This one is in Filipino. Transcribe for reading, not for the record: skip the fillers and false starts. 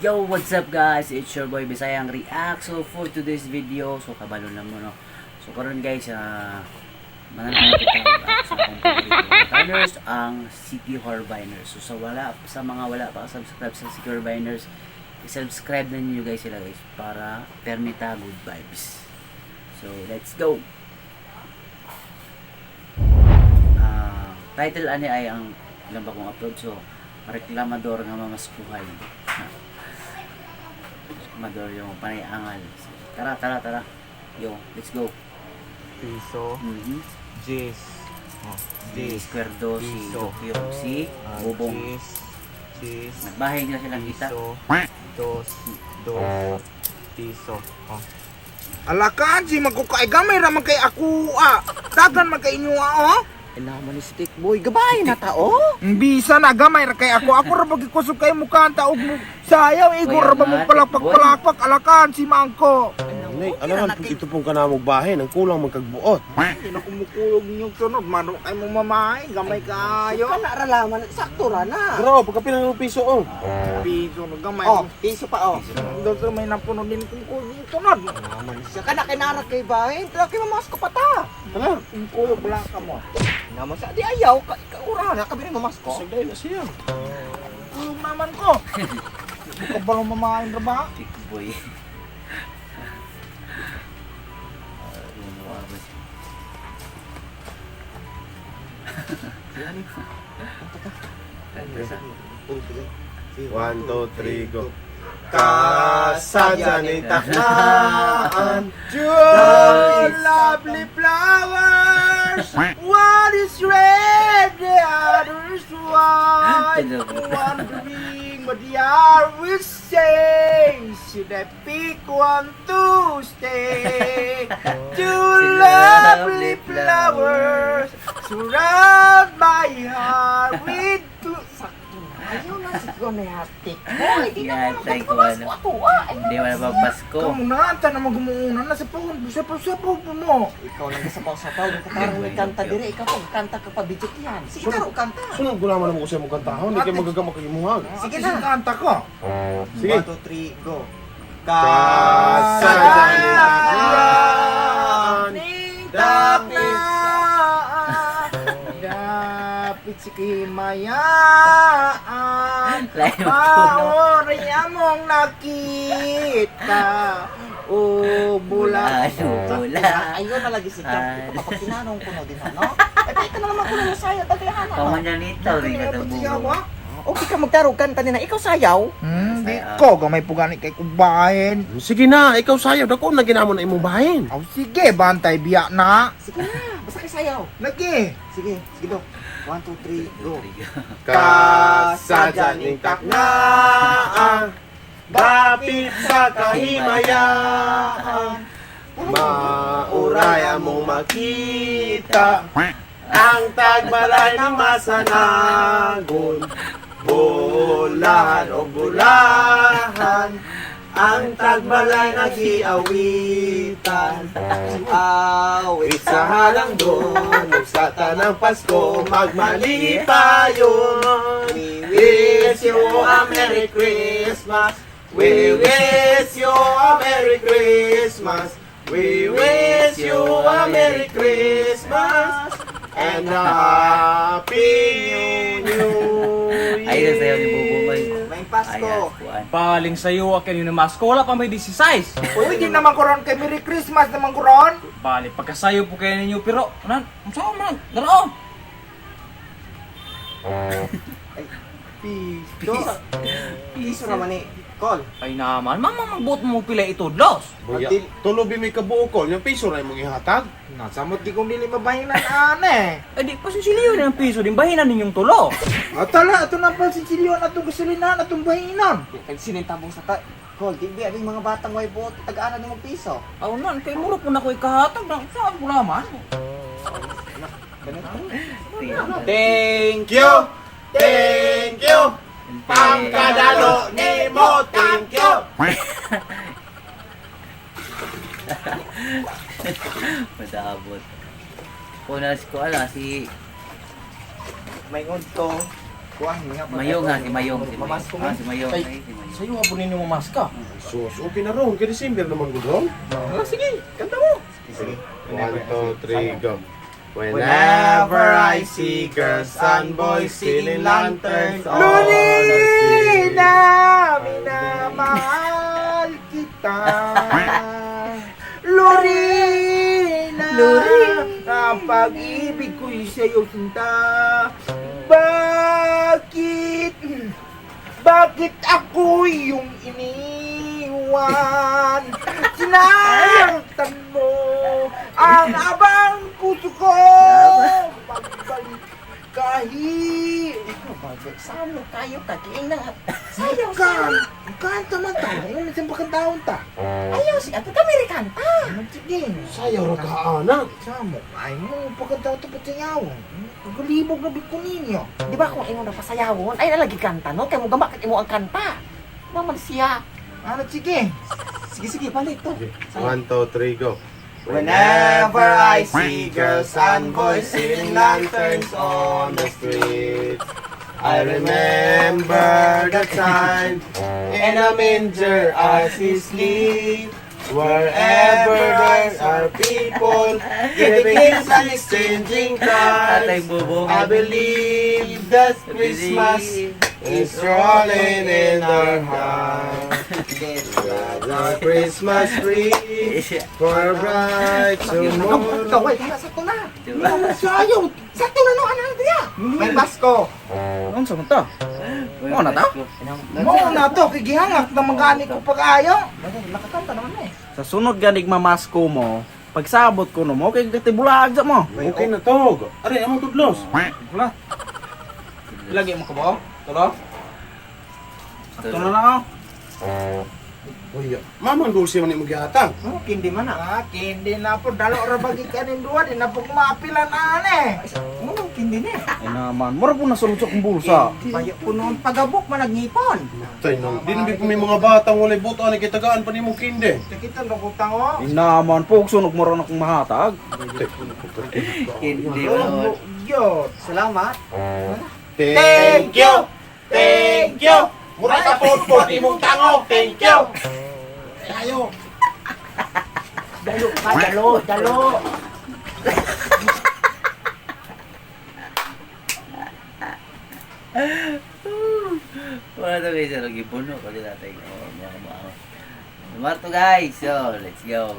Yo, what's up guys? It's your boy Bisayang React. So for today's video, so kabalo na mo no. So karon guys, mananaw kita sa akong paborito ang City Horror-Biners. So sa mga wala pa subscribe sa City Horror-Biners, i-subscribe na niyo guys sila guys para permita good vibes. So let's go. Title ani ay ang ilang ba kong upload, so reklamador nga mamaskuhay. Reklamador yung panayangal. So, tara. Yo, let's go. Piso. Jis. Si Squerdo, si Dokyo, si Bubong. Jis. Nagbahay nila silang kita. Dos. Piso. Alakan si magkukay gamay ra man kay ako dagan man kay inyo Naman ni stick boy, gabay na tao. Bisa na gamay ra kay ako ra bagi kusog kay mukha taog mo sayaw igor ra ba mo palakpak alakan si mangko. Nay, ano man ito pong kanamog bahay, nang kulang magkagbuot. Ina kumukulog niyo sunod mano ay mo mamay gamay kayo. Kana ra laman, sakto ra na. Bro, pagkapilang ng piso oh. Piso no gamay. Piso pa Doktor may napuno din kung kulog sunod. Siya kana kinarat kay bahay, pero kay mamasko pa ta. Hala, Kung kulog wala ka mo. Naman sa di ayaw ka ura na kabi mamasko. sagday na siya. Kulog naman ko. Buka ba ng mamain ra ba? Big boy. One, two, three, go. Kasadyan ni taknaan. Your lovely flowers. One is red, the other is white. Wondering what the other will say. Should I pick one to stay? Two lovely flowers surround my heart with two. Ayaw na si ko na hatik. Boy, di na Yatay ko mamasko ano. ako Hindi wala pa Pasko. Kamu na, anta na magumuuna na sa pahon. Sapaw mo. Ikaw lang sa paw-sapaw, katarong may kanta dire, ikaw pag kanta ka pa bidyo yan. Sige taro kanta. Sunod ko naman mo ko siya mong kantahon, hindi kayo magagamak kayo muhag. Sige na. Kanta ko. Sige. 1, 2, 3, go. Kasadyan ni taknaan. Dakna. Dapit si Kimayaan. Layo ko. Maorya mong nakita. O bula. Bula. Ayaw na lagi si Cap. Kapag tinanong ko na din, ano? Eh, kahit na naman ko na nasaya, dagayahan na. Pamanyanitaw rin ka tabungo. Okay ka magtarong kanta nila, ikaw sayaw. Di ko. Gamay po ganit kay kubahin. Sige na, ikaw sayo, dako na ginamon na imong bahin. Aw sige, bantay biya na. Sige na, basta kay sayaw. Lagi. Sige do. 1, 2, 3, go. Kasadyan ni taknaan. Bapit sa kahimayaan. Mauraya mong makita ang tagbalay ng masanagon. Bulahan o bulahan, ang tagbalay nag-iawitan. Awit sa halang doon, sa tanang Pasko, magmalipayon. We wish you a Merry Christmas. We wish you a Merry Christmas. We wish you a Merry Christmas and a Happy New Year. Ayun sa'yo ni Bubong. May Pasko. Paling sa'yo akin yun na masko, wala pa may 16. Uy, di naman koron kay Merry Christmas naman koron. Bali, pagkasayo po kayo ninyo, pero, saan man, darao. Piso. Piso naman eh. Call. Ay naman, magbot mo pila ito, dos. Buya, tulobi may kabuokol, yung piso na yung ihatag. Nasamot di kong dili mabahinan ane. Eh di, pasisiliyo ng piso, din bahinan ninyong tulo. Atala, ito na pala si Silyon atong gasolina atong bahinan. Kag sinintabong sa ta. Call, di ba mga batang way buot, tag-ana ni mo piso. Aw nan, kay muro po na ko'y kahatag, saan po naman? Thank you! Thank you! Pangkadalo ni mo, thank you! Madabot. Punas ko ala si May ngudto. Kuha, hinga pa. Mayong ha, si Mayong. Si Mamasko Mayong. mo. Ah, si Mayong. Ay, Ay, si Mayong. sa'yo abo ninyo mamaska. Sus, okay na ron. Kaya December naman gudron. Sige, kanta mo. Sige. 1, 2, 3, go. Whenever I see girls and boys stealing lanterns on the street. Lorena, minamahal kita. Lorena, ang pag-ibig ko'y sa'yo sinta. Bakit ako yung iniwan? Sinaktan mo ang abang puso ko. Pagbalik kahit Saan mo tayo kakiin na? sayaw ka. Kanta man ta. Ano isang pagkantaon ta? Ayaw siya. Ito kami kanta. Ano sige? Sayaw ra ka, anak. Samo. Ay mo pagkantaon ta patsayawon. Pagkalibog na biko ninyo. Di ba kung imo na pasayawon, ay nalagi kanta, no? Kaya mo gamakit imo ang kanta. Naman siya. Ano sige? Sige, balik to. 1, 2, 3, go. Whenever I see girls and boys stealing lanterns on the street, I remember the time in a manger as he sleep. Wherever there are people giving gifts and exchanging Tatay cards, Bubong. I believe that Christmas is rolling in our hearts. The Christmas tree for a bright tomorrow. Kaway, kaya sakto na. Diba? Sayaw. Sakto na no, anak niya. May basko. Ano sa mata? Ano na ta? Mo na to kigihangak na magani ko pag-ayo. Nakakanta naman na eh. Sa sunod ganig mamasko mo, pagsabot ko no mo, kay gatibulag sa mo. Okay na to. Are, among tudlos. Wala. Ilagay mo ka ba? Tulo? Sakto na lang. Uy, mamang dulce man imong gihatag. Oh, kindi man na. Kindi na po dalo ra bagi kanin duwa din na po maapilan ane. Mo kindi na. Ay naman, mura po nasulod sa kong bulsa. Bayo ko noon pagabok man nagngipon. Tay nang di nabi ko may mga batang walay buto ani kitagaan pa nimong kinde. Kita no utang oh. Ay naman po, sunog mo rin akong mahatag. Hindi Oh, mo. yo. Salamat. Thank you. Thank you. Mura sa pot imong tango. Thank you. Ayo. Dalo. Wala na guys, lagi puno. Kasi natin. Marto guys. So, let's go.